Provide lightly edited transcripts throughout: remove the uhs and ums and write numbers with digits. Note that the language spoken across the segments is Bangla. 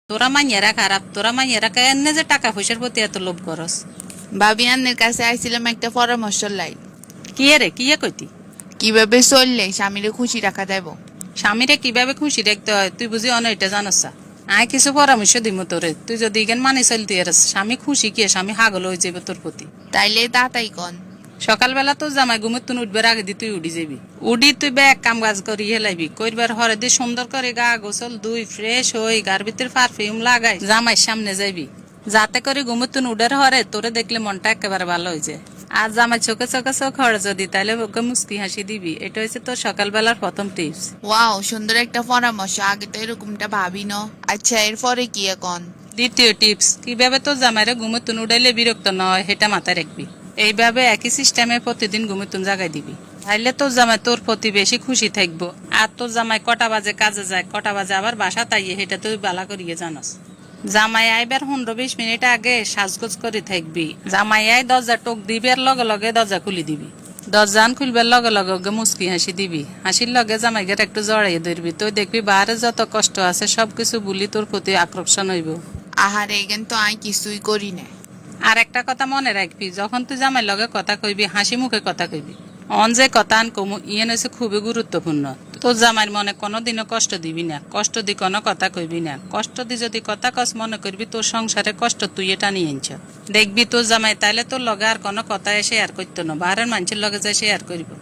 তোরা মাইয়েরা খারাপ, তোরা মাইয়েরা কেন যে টাকা পয়সার প্রতি এত লোভ করস? ভাবি আন্নের কাছে আইছিলাম একটা পরামর্শ লাই। কি রে, কি কইতি? কিভাবে চললে স্বামীরে খুশি রাখা যাব? স্বামীরে কিভাবে খুশি রাখতে হয় তুই বুঝি এটা জানস? আয় কিছু পরামর্শ দিমু তোরে, তুই যদি ইগেন মানি চলতে আরস, স্বামী খুশি কি স্বামী হাগল হয়ে যাবে তোর প্রতি। তাইলে তাতাই কন। সকালবেলা তো জামাই ঘুমে তুই উঠবার আগে দি তুই উঠি যাবি, উঠি তুই ব্যাগ কাম কাজ করি হেলাইবি, কইবার হরে দিয়ে সুন্দর করে গা গোসল দুই ফ্রেশ হই গার ভিতরে পারফিউম লাগাই জামাইয়ের সামনে যাইবি, যাতে করে ঘুমে তুই উডার হরে তোরে দেখলে মনটা একেবারে ভালো হয়ে যায়। আর জামাই চোখে চোখে চোখ হরে যদি, তাহলে ওকে মুস্কি হাসি দিবি। এটা হচ্ছে তোর সকালবেলার প্রথম টিপস। ওয়াও, সুন্দর একটা পরামর্শ, আগে তো এরকমটা ভাবি ন। আচ্ছা, এরপরে কি এখন? দ্বিতীয় টিপস, কিভাবে তোর জামাইরে ঘুমে তুন উড়াইলে বিরক্ত নয় সেটা মাথায় রাখবি। এইভাবে একই সিস্টেমে প্রতিদিন ঘুমে তুন জাগাই দিবি, তাইলে তোর জামাই তোর প্রতি বেশি খুশি থাকবো। আর তোর জামাই কটা বাজে কাজে যায়, কটা বাজে আবার বাসা তাইয়ে, সেটা তুই বালা করিয়ে জানাস। জামাই আইবার 15-20 মিনিট আগে সাজগোজ করে থাকবি। জামাই আই দরজা টোক দিবার লগে লগে দরজা খুলি দিবি, দরজান খুলবার লগে লগে ওকে মুস্কি হাসি দিবি। হাসির লগে জামাইকে একটু জড়াইয়ে ধরবি, তুই দেখবি বাহারে যত কষ্ট আছে সবকিছু বলি তোর প্রতি আকর্ষণ হইব। আহারে, এখান তো আই কিছুই করি না। আর একটা কথা মনে রাখবি, যখন তুই জামাই লগে কথা কইবি হাসি মুখে কথা কইবি। অন যে কথা আন কমু ইয়েন হচ্ছে খুবই গুরুত্বপূর্ণ। তোর জামাইয়ের মনে কোনোদিনও কষ্ট দিবি না, কষ্ট দি কোনো কথা কইবি না। কষ্ট দি যদি কথা কস মনে করবি তোর সংসারে কষ্ট তুই এটা নিয়ে আনছ। দেখবি তোর জামাই তাইলে তোর লগে আর কোনো কথা শেয়ার করতো না, বাহারের মানুষের লগে যায় শেয়ার করবো।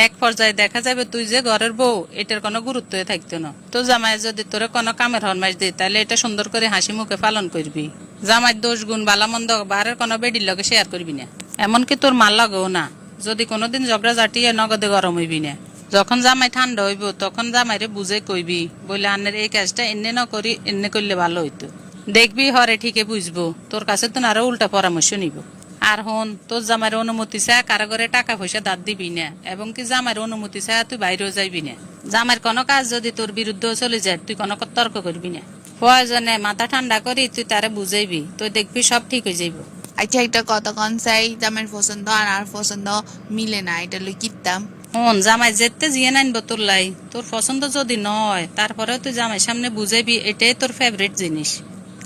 এক পর্যায়ে দেখা যাবে তুই যে ঘরের বউ এটার কোনো গুরুত্ব থাকতো না। তো জামাই যদি তোরে কোনো কামের হরমাইশ দিই তাহলে এটা সুন্দর করে হাসি মুখে পালন করবি। জামাই দোষ গুণ বালা মন্দ বাহারের কোনো বেডির লগে শেয়ার করবি না, এমনকি তোর মাল লগেও না। যদি কোনোদিন ঝগড়া জাটিয়ে নগদে গরম হইবি না। যখন জামাই ঠান্ডা হইব তখন জামাইরে বুঝে কইবি, বলে আনের এই কাজটা এনে ন করি এনে করলে ভালো হইতো। দেখবি হরে ঠিকই বুঝবো, তোর কাছে তো আরো উল্টা পরামর্শ নিব। আর হন, তোর জামাইয়ের অনুমতি ছাড়া কারো ঘরে টাকা পয়সা দাঁত দিবি না, এবং কি জামাইয়ের অনুমতি ছাড়া তুই বাইরেও যাইবি না। জামাইয়ের কোনো কাজ যদি তোর বিরুদ্ধে চলে যায় তুই কোনো তর্ক করবি না। প্রয়োজনে মাথা ঠান্ডা করি তুই তারে বুঝাইবি, তুই দেখবি সব ঠিক হয়ে যাইব। আচ্ছা, একটা কথা কন চাই, আমার পছন্দ আর পছন্দ মিলে না, এটা লই কিতাম। হন, জামাই যেতে জিয়ে নাইনবো তোর লাই, তোর পছন্দ যদি নয় তারপরেও তুই জামাই সামনে বুঝাইবি এটাই তোর ফেভারিট জিনিস।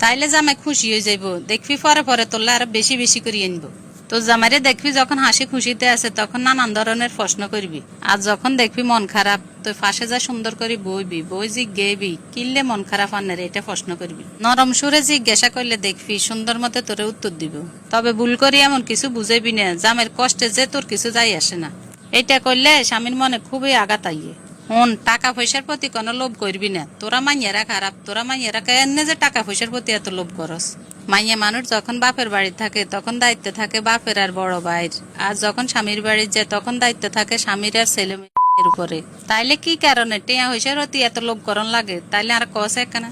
তাইলে জামাই খুশি হয়ে যাইব, দেখবি পরে পরে তোরলে আরো বেশি বেশি করে আনবো। তো জামাইরে দেখবি যখন হাসি খুশিতে আছে তখন নানান ধরনের প্রশ্ন করবি। আর যখন দেখবি মন খারাপ তুই ফাঁসে যা সুন্দর করে বইবি, বই জিজ্ঞেবি কিনলে মন খারাপ আনের এটা প্রশ্ন করবি। নরম সুরে জিজ্ঞাসা করলে দেখবি সুন্দর মতে তোরে উত্তর দিব। তবে ভুল করি এমন কিছু বুঝাইবি না জামের কষ্টে যে তোর কিছু যাই আসে না। এটা করলে স্বামীর মনে খুবই আঘাত আইয়ে। হন, টাকা পয়সার প্রতি কোনো লোভ করবি না। তোরা মাইয়েরা খারাপ, তোরা মাইয়েরা কেন যে টাকা পয়সার প্রতি এত লোভ করস? মাইয়া মানুষ যখন বাপের বাড়ি থাকে তখন দায়িত্ব থাকে বাপের আর বড় ভাইয়ের, আর যখন স্বামীর বাড়ি যায় তখন দায়িত্ব থাকে স্বামীর আর ছেলে মেয়ের উপরে। তাইলে কি কারণে টিয়া পয়সার প্রতি এত লোভ করন লাগে? তাইলে আর কস একখানা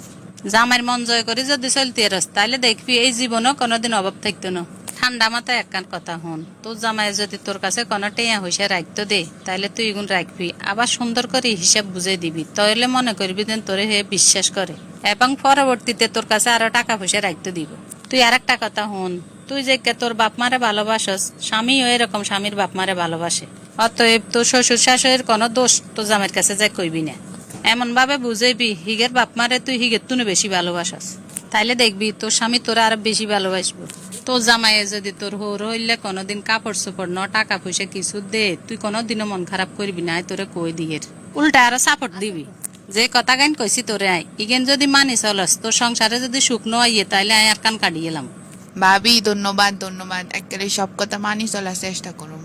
জামাইয়ের মন জয় করে যদি চলতে রস তাইলে দেখবি এই জীবনও কোনোদিন অভাব থাকতো না। ঠান্ডা মাথায় একখান কথা হন, তোর জামাই যদি তোর কাছে কোনো টেয়া হইসা রাখতো দে তাইলে তুই এগুন রাখবি, আবার সুন্দর করে হিসাব বুঝে দিবি, তাহলে মনে করবি যেন তোরে হে বিশ্বাস করে এবং পরবর্তীতে তোর কাছে আরো টাকা পয়সা রাখতে দিব। তুই আর একটা কথা হন, তুই যে তোর বাপ মারে ভালোবাসস, স্বামীও এরকম স্বামীর বাপ মারে ভালোবাসে। অতএব তোর শ্বশুর শাশুড়ির কোনো দোষ তোর জামাইয়ের কাছে যাই কইবি না। এমন ভাবে বুঝাইবি হিগের বাপ মারে তুই হিগের তুনে বেশি ভালোবাসস, তাইলে দেখবি তোর স্বামী তোরা আরো বেশি ভালোবাসবো। তোর জামাইয়ে যদি তোর হৌর হইলে কোনোদিন কাপড় চোপড় ন টাকা পয়সা কিছু দে তুই কোনোদিনও মন খারাপ করবি না, তোরে কই দিয়ের উল্টা আরো সাপোর্ট দিবি। যে কথা গাইন কইছি তোরে আয় ইগেন যদি মানি চলস তোর সংসারে যদি সুখ ন আইয়ে তাইলে আয় আর কান কাটি গেলাম। ভাবি, ধন্যবাদ ধন্যবাদ, একেবারে সব কথা মানি চলার চেষ্টা করুন।